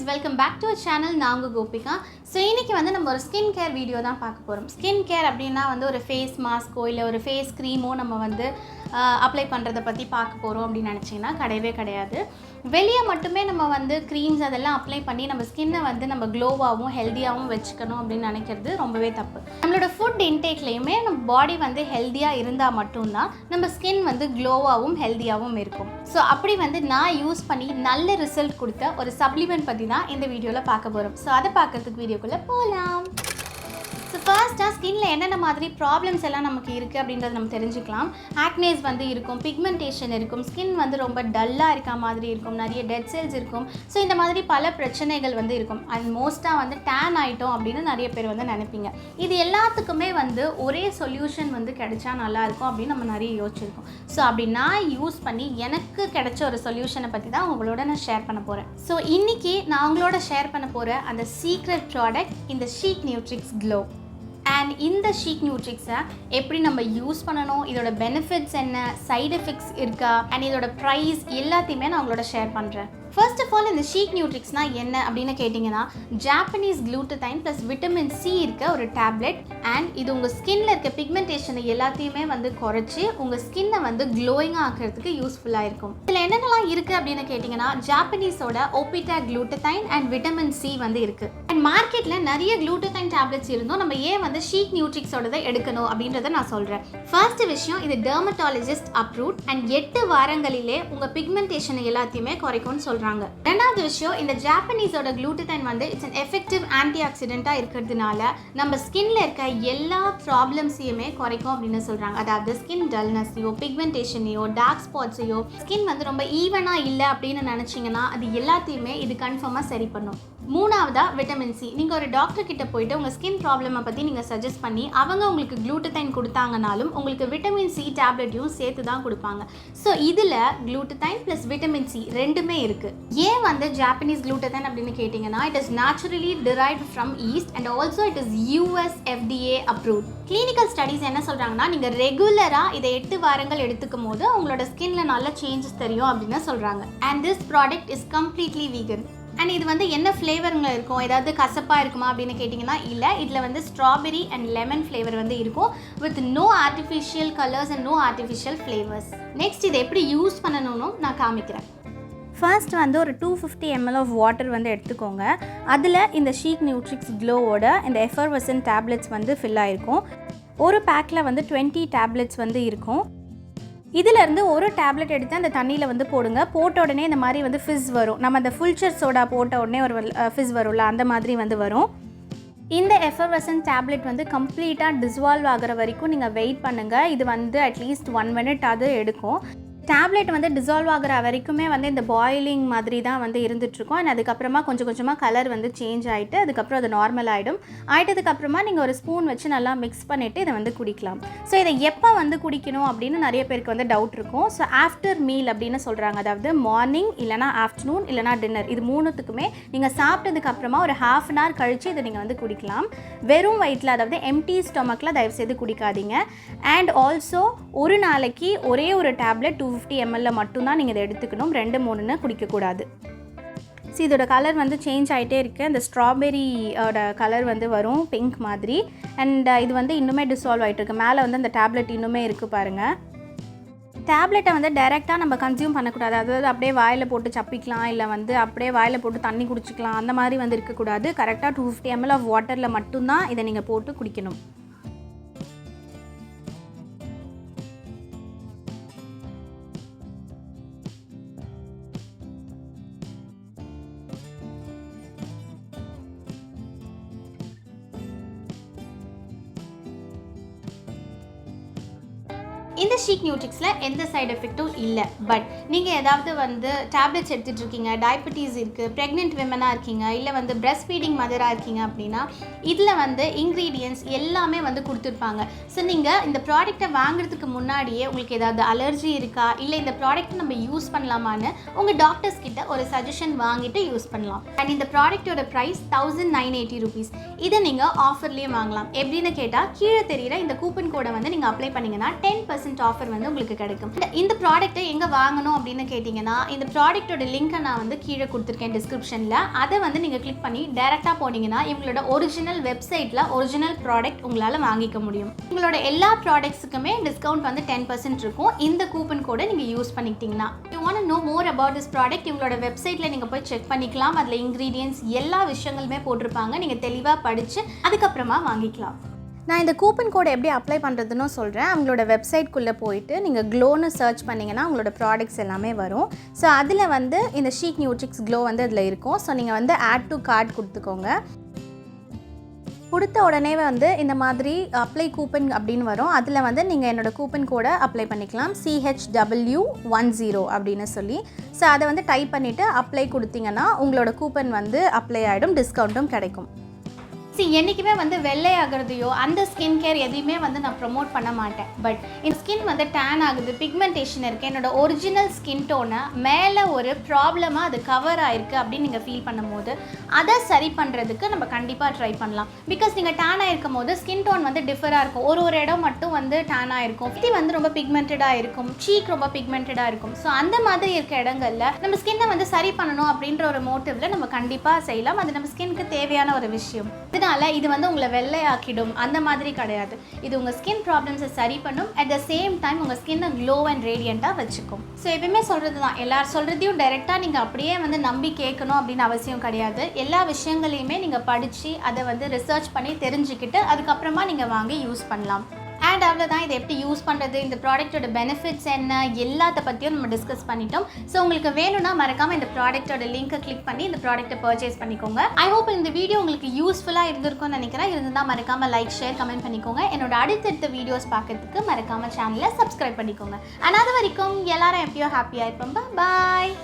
welcome back to our channel. நான் உங்க Gopika. So இன்னைக்கு வந்து நம்ம ஒரு ஸ்கின் கேர் வீடியோ தான் பார்க்க போறோம். ஸ்கின் கேர் அப்படினா வந்து ஒரு ஃபேஸ் மாஸ்கோ இல்ல ஒரு ஃபேஸ் க்ரீமோ நம்ம வந்து அப்ளை பண்றத பத்தி பார்க்க போறோம் அப்படி நினைச்சீங்கன்னா கிடையவே கிடையாது. வெளிய மட்டுமே நம்ம வந்து க்ரீம்ஸ் அதெல்லாம் அப்ளை பண்ணி நம்ம ஸ்கின்னை வந்து நம்ம க்ளோவாகவும் ஹெல்தியாகவும் வச்சுக்கணும் அப்படின்னு நினைக்கிறது ரொம்பவே தப்பு. நம்மளோட ஃபுட் இன்டேக்லையுமே நம்ம பாடி வந்து ஹெல்தியாக இருந்தால் மட்டும்தான் நம்ம ஸ்கின் வந்து க்ளோவாகவும் ஹெல்தியாகவும் இருக்கும். ஸோ அப்படி வந்து நான் யூஸ் பண்ணி நல்ல ரிசல்ட் கொடுத்த ஒரு சப்ளிமெண்ட் பற்றி தான் இந்த வீடியோவில் பார்க்க போகிறோம். ஸோ அதை பார்க்கறதுக்கு வீடியோக்குள்ளே போகலாம். ஸோ ஃபர்ஸ்ட்டாக ஸ்கின்னில் என்னென்ன மாதிரி ப்ராப்ளம்ஸ் எல்லாம் நமக்கு இருக்குது அப்படின்றத நம்ம தெரிஞ்சுக்கலாம். ஆக்னேஸ் வந்து இருக்கும், பிக்மெண்டேஷன் இருக்கும், ஸ்கின் வந்து ரொம்ப டல்லாக இருக்க மாதிரி இருக்கும், நிறைய டெட் செல்ஸ் இருக்கும். ஸோ இந்த மாதிரி பல பிரச்சனைகள் வந்து இருக்கும். அண்ட் மோஸ்ட்டாக வந்து டேன் ஆகிட்டோம் அப்படின்னு நிறைய பேர் வந்து நினைப்பீங்க. இது எல்லாத்துக்குமே வந்து ஒரே சொல்யூஷன் வந்து கிடைச்சா நல்லாயிருக்கும் அப்படின்னு நம்ம நிறைய யோசிச்சிருக்கோம். ஸோ அப்படி நான் யூஸ் பண்ணி எனக்கு கிடைச்ச ஒரு சொல்யூஷனை பற்றி தான் உங்களோட நான் ஷேர் பண்ண போகிறேன். ஸோ இன்றைக்கி நான் உங்களோட ஷேர் பண்ண போகிற அந்த சீக்ரெட் ப்ராடக்ட் இந்த Chicnutrix Glow. அண்ட் இந்த Chicnutrix-ஐ எப்படி நம்ம யூஸ் பண்ணணும், இதோட பெனிஃபிட்ஸ் என்ன, சைடு எஃபெக்ட்ஸ் இருக்கா, அண்ட் இதோட ப்ரைஸ் எல்லாத்தையுமே நான் உங்களோட ஷேர் பண்ணுறேன். ஃபர்ஸ்ட் ஆஃப் ஆல் இந்த Chicnutrix-னா என்ன அப்படின்னு கேட்டிங்கன்னா, ஜாப்பனீஸ் குளூட்டதைன் ப்ளஸ் விட்டமின் சி இருக்க ஒரு டேப்லெட். அண்ட் இது உங்கள் ஸ்கின்னில் இருக்க பிக்மெண்டேஷனை எல்லாத்தையுமே வந்து குறைச்சி உங்கள் ஸ்கின்னை வந்து க்ளோயிங்காக ஆக்கிறதுக்கு யூஸ்ஃபுல்லாக இருக்கும். இதில் என்னென்னலாம் இருக்குது அப்படின்னு கேட்டிங்கன்னா, ஜாப்பனீஸோட ஒபிட்டா குளூட்டதைன் அண்ட் விட்டமின் சி வந்து இருக்குது. அண்ட் மார்க்கெட்டில் நிறைய குளூட்டதைன் டேப்லெட்ஸ் இருந்தோம், நம்ம ஏன் வந்து Chicnutrix-ஓடதை எடுக்கணும் அப்படின்றத நான் சொல்கிறேன். ஃபர்ஸ்ட் விஷயம், இது dermatologist-approved அண்ட் 8 வாரங்களிலே உங்கள் பிக்மெண்டேஷனை எல்லாத்தையுமே குறைக்கும்னு சொல்கிறாங்க. ரெண்டாவது விஷயம், இந்த ஜாப்பனீஸோட குளூட்டதைன் வந்து இட்ஸ் an effective antioxidant இருக்கிறதுனால நம்ம ஸ்கின்ல இருக்க எல்லா ப்ராப்ளம்ஸையுமே குறைக்கும் அப்படின்னு சொல்றாங்க. அதாவது ஸ்கின் டல்னஸையோ, பிக்மெண்டேஷனையோ, டார்க் ஸ்பாட்ஸையோ, ஸ்கின் வந்து ரொம்ப ஈவனா இல்லை அப்படின்னு நினைச்சீங்கன்னா அது எல்லாத்தையுமே இது கன்ஃபார்மா சரி பண்ணும். மூணாவதா விட்டமின் சி. நீங்கள் ஒரு டாக்டர் கிட்ட போயிட்டு உங்கள் ஸ்கின் ப்ராப்ளமை பற்றி நீங்கள் சஜஸ்ட் பண்ணி அவங்க உங்களுக்கு குளூட்டதைன் கொடுத்தாங்கனாலும் உங்களுக்கு விட்டமின் சி டேப்லெட்டையும் சேர்த்து தான் கொடுப்பாங்க. ஸோ இதில் குளூட்டதைன் ப்ளஸ் விட்டமின் சி ரெண்டுமே இருக்குது. ஏன் வந்து ஜாப்பனீஸ் குளூட்டதைன் அப்படின்னு கேட்டிங்கன்னா, it is naturally derived from yeast and also it is US FDA approved. Clinical studies என்ன சொல்கிறாங்கன்னா, நீங்கள் ரெகுலராக இதை 8 வாரங்கள் எடுத்துக்கும் போது உங்களோட ஸ்கின்ல நல்ல சேஞ்சஸ் தெரியும் அப்படின்னு சொல்கிறாங்க. And this product is completely vegan. And இது வந்து என்ன ஃப்ளேவருங்க இருக்கும், ஏதாவது கசப்பாக இருக்குமா அப்படின்னு கேட்டிங்கன்னா இல்லை, இதில் வந்து ஸ்ட்ராபெரி அண்ட் லெமன் ஃப்ளேவர் வந்து இருக்கும் with no artificial colours and no artificial flavours. Next இதை எப்படி யூஸ் பண்ணணும்னு நான் காமிக்கிறேன். ஃபர்ஸ்ட் வந்து ஒரு 250 ml ஆஃப் வாட்டர் வந்து எடுத்துக்கோங்க. அதில் இந்த Chicnutrix Glowவோட இந்த Effervescent டேப்லெட்ஸ் வந்து ஃபில் ஆகிருக்கும். ஒரு பேக்கில் வந்து 20 டேப்லெட்ஸ் வந்து இருக்கும். இதிலேருந்து ஒரு டேப்லெட் எடுத்து அந்த தண்ணியில் வந்து போடுங்க. போட்ட உடனே இந்த மாதிரி வந்து ஃபிஸ் வரும். நம்ம அந்த ஃபுல்ச்சர் சோடா போட்ட உடனே ஒரு ஃபிஸ் வரும்ல, அந்த மாதிரி வந்து வரும். இந்த எஃபர்வெசன்ட் டேப்லெட் வந்து கம்ப்ளீட்டாக டிஸ்வால்வ் ஆகிற வரைக்கும் நீங்கள் வெயிட் பண்ணுங்கள். இது வந்து அட்லீஸ்ட் 1 minute அது எடுக்கும். டேப்லெட் வந்து டிசால்வ் ஆகிற வரைக்குமே வந்து இந்த பாயிலிங் மாதிரி தான் வந்து இருந்துகிட்ருக்கும். அண்ட் அதுக்கப்புறமா கொஞ்சம் கொஞ்சமாக கலர் வந்து சேஞ்ச் ஆகிட்டு அதுக்கப்புறம் அது நார்மல் ஆகிடும். ஆகிட்டதுக்கப்புறமா நீங்கள் ஒரு ஸ்பூன் வச்சு நல்லா மிக்ஸ் பண்ணிவிட்டு இதை வந்து குடிக்கலாம். ஸோ இதை எப்போ வந்து குடிக்கணும் அப்படின்னு நிறைய பேருக்கு வந்து டவுட் இருக்கும். ஸோ ஆஃப்டர் மீல் அப்படின்னு சொல்கிறாங்க. அதாவது மார்னிங் இல்லைனா ஆஃப்டர்நூன் இல்லைனா டின்னர், இது மூணுத்துக்குமே நீங்கள் சாப்பிட்டதுக்கப்புறமா ஒரு ½ an hour கழித்து இதை நீங்கள் வந்து குடிக்கலாம். வெறும் வயிற்றில், அதாவது எம்டி ஸ்டொமக்கில் தயவுசெய்து குடிக்காதீங்க. அண்ட் ஆல்சோ ஒரு நாளைக்கு ஒரே ஒரு டேப்லெட் 250 ml மட்டும்தான் நீங்கள் இதை எடுத்துக்கணும். 2-3 குடிக்கக்கூடாது. ஸோ இதோட கலர் வந்து சேஞ்ச் ஆகிட்டே இருக்குது. அந்த ஸ்ட்ராபெரியோட கலர் வந்து வரும் பிங்க் மாதிரி. அண்ட் இது வந்து இன்னுமே டிசால்வ் ஆகிட்டு இருக்கு. மேலே வந்து அந்த டேப்லெட் இன்னுமே இருக்குது பாருங்கள். டேப்லெட்டை வந்து டைரெக்டாக நம்ம கன்சியூம் பண்ணக்கூடாது. அதாவது அப்படியே வாயில் போட்டு சப்பிக்கலாம், இல்லை வந்து அப்படியே வாயில் போட்டு தண்ணி குடிச்சிக்கலாம், அந்த மாதிரி வந்து இருக்கக்கூடாது. கரெக்டாக 250 ml ஆஃப் வாட்டரில் மட்டும்தான் இதை நீங்கள் போட்டு குடிக்கணும். இந்த Chicnutrix-ல எந்த சைடு எஃபெக்ட்டும் இல்லை. பட் நீங்கள் ஏதாவது வந்து டேப்லெட்ஸ் எடுத்துகிட்டு இருக்கீங்க, டயபெட்டிஸ் இருக்குது, ப்ரெக்னென்ட் விமனாக இருக்கீங்க, இல்லை வந்து பிரெஸ்ட் ஃபீடிங் மதராக இருக்கீங்க அப்படின்னா இதில் வந்து இன்க்ரீடியன்ட்ஸ் எல்லாமே வந்து கொடுத்துருப்பாங்க. ஸோ நீங்கள் இந்த ப்ராடக்டை வாங்குறதுக்கு முன்னாடியே உங்களுக்கு ஏதாவது அலர்ஜி இருக்கா, இல்லை இந்த ப்ராடக்ட்டை நம்ம யூஸ் பண்ணலாமான்னு உங்கள் டாக்டர்ஸ் கிட்ட ஒரு சஜஷன் வாங்கிட்டு யூஸ் பண்ணலாம். அண்ட் இந்த ப்ராடக்டோட ப்ரைஸ் 1980 rupees. இதை நீங்கள் ஆஃபர்லேயே வாங்கலாம். எப்படின்னு கேட்டால் கீழே தெரியிற இந்த கூப்பன் கோடை வந்து நீங்கள் அப்ளை பண்ணிங்கன்னா 10% 10% ஆஃபர் வந்து உங்களுக்கு கிடைக்கும். இந்த ப்ராடக்ட்டை எங்கே வாங்கணும் அப்படின்னு கேட்டிங்கன்னா, இந்த ப்ராடக்ட்டோட லிங்க்கை நான் வந்து கீழே கொடுத்துருக்கேன் டிஸ்கிரிப்ஷனில். அதை வந்து நீங்கள் கிளிக் பண்ணி டேரெக்டாக போனீங்கன்னா இவங்களோட ஒரிஜினல் வெப்சைட்டில் ஒரிஜினல் ப்ராடக்ட் உங்களால் வாங்கிக்க முடியும். உங்களோட எல்லா ப்ராடக்ட்ஸுக்குமே டிஸ்கவுண்ட் வந்து 10% இருக்கும். இந்த கூப்பன் கோடை நீங்கள் யூஸ் பண்ணிக்கிட்டிங்கன்னா. You want to know more about this product, இவங்களோட வெப்சைட்டில் நீங்கள் போய் செக் பண்ணிக்கலாம். அதில் இன்க்ரீடியன்ட்ஸ் எல்லா விஷயங்களுமே போட்டிருப்பாங்க. நீங்கள் தெளிவாக படித்து அதுக்கப்புறமா வாங்கிக்கலாம். நான் இந்த கூப்பன் கோடை எப்படி அப்ளை பண்ணுறதுன்னு சொல்கிறேன். அவங்களோட வெப்சைட்குள்ளே போயிட்டு நீங்கள் க்ளோன்னு சர்ச் பண்ணிங்கன்னா அவங்களோட ப்ராடக்ட்ஸ் எல்லாமே வரும். ஸோ அதில் வந்து இந்த Chicnutrix Glow வந்து அதில் இருக்கும். ஸோ நீங்கள் வந்து ஆட் டு கார்ட் கொடுத்துக்கோங்க. கொடுத்த உடனே வந்து இந்த மாதிரி அப்ளை கூப்பன் அப்படின்னு வரும். அதில் வந்து நீங்கள் என்னோடய கூப்பன் கோடை அப்ளை பண்ணிக்கலாம், CHW10 அப்படின்னு சொல்லி. ஸோ அதை வந்து டைப் பண்ணிவிட்டு அப்ளை கொடுத்தீங்கன்னா உங்களோட கூப்பன் வந்து அப்ளை ஆகிடும், டிஸ்கவுண்ட்டும் கிடைக்கும். என்றைக்குமே வந்து வெள்ளை ஆகிறதையோ அந்த ஸ்கின் கேர் எதையுமே வந்து நான் ப்ரொமோட் பண்ண மாட்டேன். பட் இந்த ஸ்கின் வந்து டேன் ஆகுது, பிக்மெண்டேஷன் இருக்குது, என்னோட ஒரிஜினல் ஸ்கின் டோனை மேலே ஒரு ப்ராப்ளமாக அது கவர் ஆகிருக்கு அப்படின்னு நீங்கள் ஃபீல் பண்ணும்போது அதை சரி பண்ணுறதுக்கு நம்ம கண்டிப்பாக ட்ரை பண்ணலாம். பிகாஸ் நீங்கள் டேன் ஆகிருக்கும் போது ஸ்கின் டோன் வந்து டிஃபராக இருக்கும். ஒரு இடம் மட்டும் வந்து டேன் ஆகிருக்கும், இது வந்து ரொம்ப பிக்மெண்டடாக இருக்கும், சீக் ரொம்ப பிக்மெண்டடாக இருக்கும். ஸோ அந்த மாதிரி இருக்க இடங்களில் நம்ம ஸ்கின்னை வந்து சரி பண்ணணும் அப்படின்ற ஒரு மோட்டிவில் நம்ம கண்டிப்பாக செய்யலாம். அது நம்ம ஸ்கின்னுக்கு தேவையான ஒரு விஷயம். இது வந்து உங்களை வெள்ளையாக்கிடும் அந்த மாதிரி கிடையாது. இது உங்கள் ஸ்கின் ப்ராப்ளம்ஸை சரி பண்ணும், அட் த சேம் டைம் உங்கள் ஸ்கின்னை க்ளோ அண்ட் ரேடியண்ட்டாக வச்சுக்கும். ஸோ எப்பவுமே சொல்கிறது தான், எல்லாரும் சொல்கிறதையும் டைரெக்டாக நீங்கள் அப்படியே வந்து நம்பி கேட்கணும் அப்படின்னு அவசியம் கிடையாது. எல்லா விஷயங்களையுமே நீங்கள் படித்து அதை வந்து ரிசர்ச் பண்ணி தெரிஞ்சுக்கிட்டு அதுக்கப்புறமா நீங்கள் வாங்கி யூஸ் பண்ணலாம். அண்ட் அவ்வளோதான், இதை எப்படி யூஸ் பண்ணுறது, இந்த ப்ராடக்ட்டோட பெனிஃபிட்ஸ் என்ன, எல்லாத்த பற்றியும் நம்ம டிஸ்கஸ் பண்ணிட்டோம். ஸோ உங்களுக்கு வேணும்னா மறக்காமல் இந்த ப்ராடக்ட்டோட லிங்க்கை கிளிக் பண்ணி இந்த ப்ராடக்ட்டை பர்ச்சேஸ் பண்ணிக்கோங்க. ஐ ஹோப் இந்த வீடியோ உங்களுக்கு யூஸ்ஃபுல்லாக இருந்திருக்கும்னு நினைக்கிறேன். இருந்தால் மறக்காமல் லைக், ஷேர், கமெண்ட் பண்ணிக்கோங்க. என்னோட அடுத்தடுத்த வீடியோஸ் பார்க்கறதுக்கு மறக்காமல் சேனலை சப்ஸ்கிரைப் பண்ணிக்கோங்க. அண்ட் அது வரைக்கும் எல்லாரும் எப்படியோ ஹாப்பியாக இருப்போம். பாய்.